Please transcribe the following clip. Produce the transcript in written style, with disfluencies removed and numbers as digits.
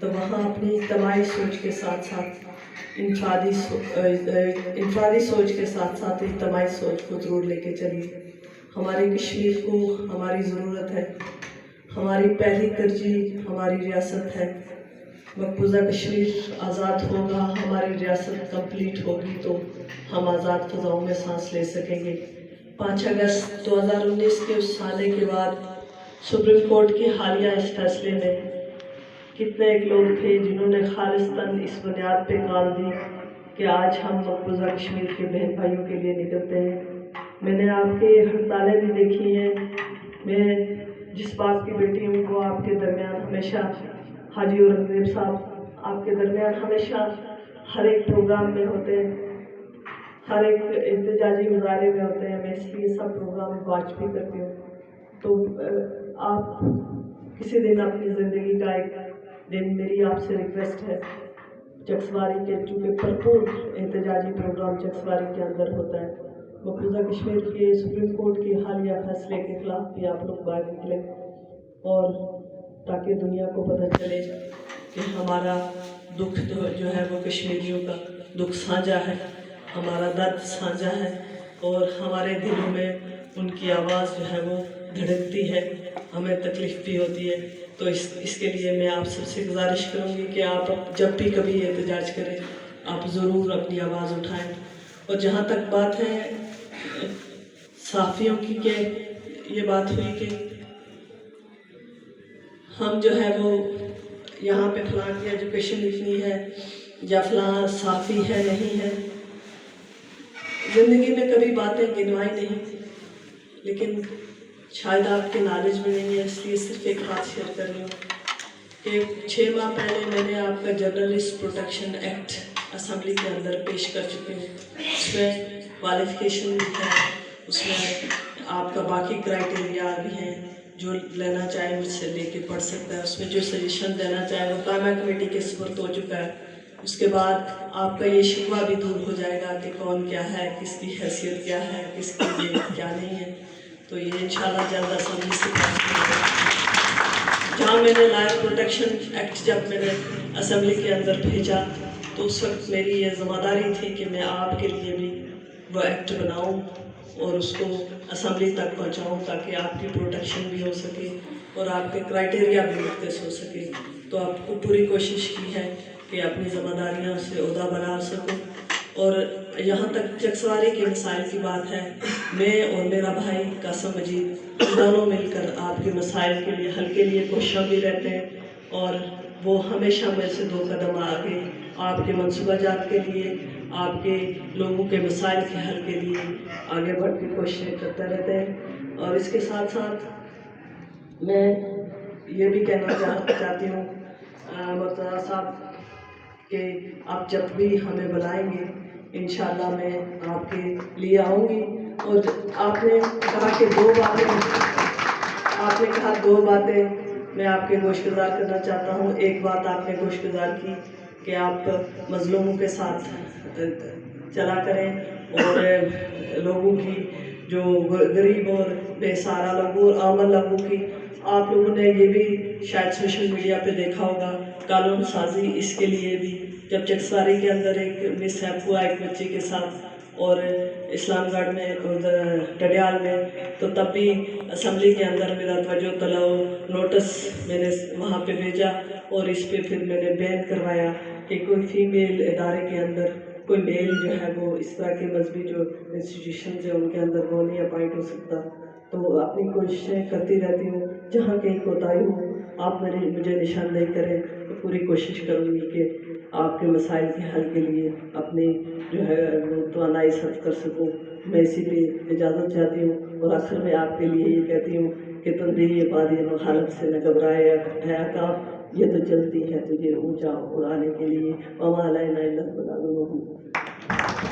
تو وہاں اپنی اجتماعی سوچ کے ساتھ ساتھ انفرادی سوچ کے ساتھ ساتھ اجتماعی سوچ کو ضرور لے کے چلیے. ہمارے کشمیر کو ہماری ضرورت ہے. ہماری پہلی ترجیح ہماری ریاست ہے. مقبوضہ کشمیر آزاد ہوگا، ہماری ریاست کمپلیٹ ہوگی تو ہم آزاد فضاؤں میں سانس لے سکیں گے. 5 اگست 2019 کے اس سالے کے بعد سپریم کورٹ کی حالیہ اس فیصلے میں کتنے ایک لوگ تھے جنہوں نے خالصتاً اس بنیاد پہ کال دی کہ آج ہم مقبوضہ کشمیر کے بہن بھائیوں کے لیے نکلتے ہیں. میں نے آپ کے ہڑتالیں بھی دیکھی ہیں. میں جس بات کی بیٹی ہوں وہ آپ کے درمیان ہمیشہ حاجی اورنگزیب صاحب آپ کے درمیان ہمیشہ ہر ایک پروگرام میں ہوتے ہیں، ہر ایک احتجاجی مظاہرے میں ہوتے ہیں. میں اس لیے سب پروگرام واچ بھی کرتی ہوں. تو آپ کسی دن اپنی زندگی کا ایک دن میری آپ سے ریکویسٹ ہے، چکسواری کے چونکہ بھرپور احتجاجی پروگرام چکسواری کے اندر ہوتا ہے، مقبوضہ کشمیر کے سپریم کورٹ کے حالیہ فیصلے کے خلاف بھی آپ لوگ باہر نکلیں اور تاکہ دنیا کو پتہ چلے کہ ہمارا دکھ جو ہے وہ کشمیریوں کا دکھ سانجھا ہے، ہمارا درد سانجھا ہے اور ہمارے دلوں میں ان کی آواز جو ہے وہ دھڑکتی ہے، ہمیں تکلیف بھی ہوتی ہے. تو اس کے لیے میں آپ سب سے گزارش کروں گی کہ آپ جب بھی کبھی احتجاج کریں آپ ضرور اپنی آواز اٹھائیں. اور جہاں تک بات ہے صحافیوں کی کہ یہ بات ہوئی کہ ہم جو ہے وہ یہاں پہ فلاں کی ایجوکیشن اتنی ہے یا فلاں صحافی ہے نہیں ہے. زندگی میں کبھی باتیں گنوائی نہیں لیکن شاید آپ کے نالج میں نہیں ہے، اس لیے صرف ایک بات شیئر کر رہی ہوں کہ 6 ماہ پہلے میں نے آپ کا جرنلسٹ پروٹیکشن ایکٹ اسمبلی کے اندر پیش کر چکی ہوں. اس میں کوالیفیکیشن بھی ہے، اس میں آپ کا باقی کرائٹیریا بھی ہیں، جو لینا چاہے مجھ سے لے کے پڑھ سکتا ہے. اس میں جو سجیشن دینا چاہے وہ قائمہ کمیٹی کے سپرد ہو چکا ہے. اس کے بعد آپ کا یہ شکوہ بھی دور ہو جائے گا کہ کون کیا ہے، کس کی حیثیت کیا ہے، کس کی یہ کیا نہیں ہے. تو یہ انشاءاللہ جلد اسمبلی سے پاس ہوگا. جہاں میں نے لائف پروٹیکشن ایکٹ جب میں نے اسمبلی کے اندر بھیجا تو اس وقت میری یہ ذمہ داری تھی کہ میں آپ کے لیے بھی وہ ایکٹ بناؤں اور اس کو اسمبلی تک پہنچاؤں تاکہ آپ کی پروٹیکشن بھی ہو سکے اور آپ کے کرائٹیریا بھی مختص ہو سکے. تو آپ کو پوری کوشش کی ہے کہ اپنی ذمہ داریاں سے عہدہ بنا سکوں. اور یہاں تک چکسواری کے مسائل کی بات ہے، میں اور میرا بھائی قاسم مجید دونوں مل کر آپ کے مسائل کے لیے حل کے لیے کوشاں بھی رہتے ہیں اور وہ ہمیشہ میرے سے 2 قدم آگے آپ کے منصوبہ جات کے لیے، آپ کے لوگوں کے مسائل کے حل کے لیے آگے بڑھ کے کوششیں کرتے رہتے ہیں. اور اس کے ساتھ ساتھ میں یہ بھی کہنا چاہتی ہوں مرتضیٰ صاحب کہ آپ جب بھی ہمیں بلائیں گے انشاءاللہ میں آپ کے لیے آؤں گی. اور آپ نے کہا کہ 2 باتیں میں آپ کے گوشگزار کرنا چاہتا ہوں. ایک بات آپ نے گوشگزار کی کہ آپ مظلوموں کے ساتھ چلا کریں اور لوگوں کی جو غریب اور بے سہارا لوگوں اور عامل لوگوں کی، آپ لوگوں نے یہ بھی شاید سوشل میڈیا پہ دیکھا ہوگا قانون سازی اس کے لیے بھی. جب چکسواری کے اندر ایک مس ہیپ ہوا ایک بچے کے ساتھ اور اسلام گڑھ میں ڈڈیال میں، تو تب بھی اسمبلی کے اندر میرا توجہ طلب نوٹس میں نے وہاں پہ بھیجا اور اس پہ پھر میں نے بین کروایا کہ کوئی فیمیل ادارے کے اندر کوئی میل جو ہے وہ اس طرح کے مذہبی جو انسٹیٹیوشنز ہیں ان کے اندر وہ نہیں اپائنٹ ہو سکتا. تو اپنی کوششیں کرتی رہتی ہوں، جہاں کہیں کوتاہی ہو آپ مجھے نشاندہی کریں تو پوری کوشش کروں گی کہ آپ کے مسائل کے حل کے لیے اپنی جو ہے وہ توانائی صرف کر سکوں. میں اسی پہ اجازت چاہتی ہوں اور آخر میں آپ کے لیے یہ کہتی ہوں کہ تندیری بادی مخالف سے نہ گھبرائے ہے عقاب، یہ تو چلتی ہے تجھے اونچا اڑانے کے لیے. وما علینا الا البلاغ المبین.